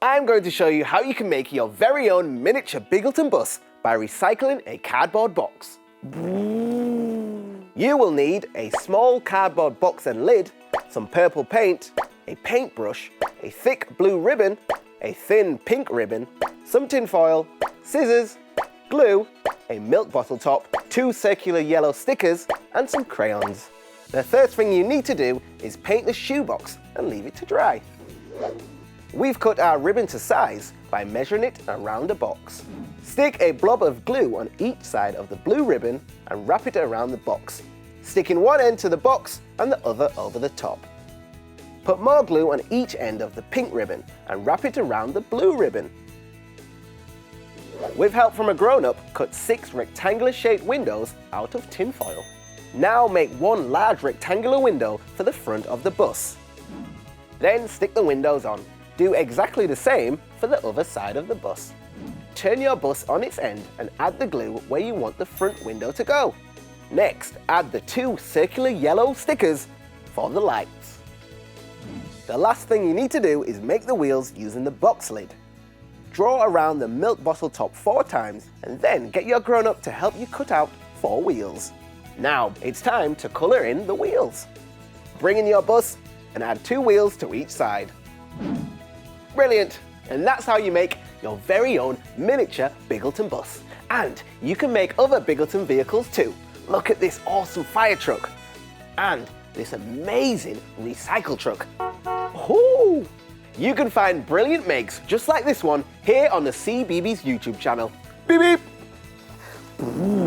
I'm going to show you how you can make your very own miniature Biggleton bus by recycling a cardboard box. You will need a small cardboard box and lid, some purple paint, a paintbrush, a thick blue ribbon, a thin pink ribbon, some tin foil, scissors, glue, a milk bottle top, 2 circular yellow stickers, and some crayons. The first thing you need to do is paint the shoebox and leave it to dry. We've cut our ribbon to size by measuring it around the box. Stick a blob of glue on each side of the blue ribbon and wrap it around the box, sticking one end to the box and the other over the top. Put more glue on each end of the pink ribbon and wrap it around the blue ribbon. With help from a grown-up, cut 6 rectangular-shaped windows out of tin foil. Now make one large rectangular window for the front of the bus. Then stick the windows on. Do exactly the same for the other side of the bus. Turn your bus on its end and add the glue where you want the front window to go. Next, add the 2 circular yellow stickers for the lights. The last thing you need to do is make the wheels using the box lid. Draw around the milk bottle top 4 times and then get your grown-up to help you cut out 4 wheels. Now it's time to colour in the wheels. Bring in your bus and add 2 wheels to each side. Brilliant! And that's how you make your very own miniature Biggleton bus. And you can make other Biggleton vehicles too. Look at this awesome fire truck and this amazing recycle truck. Ooh. You can find brilliant makes just like this one here on the CBeebies YouTube channel. Beep beep!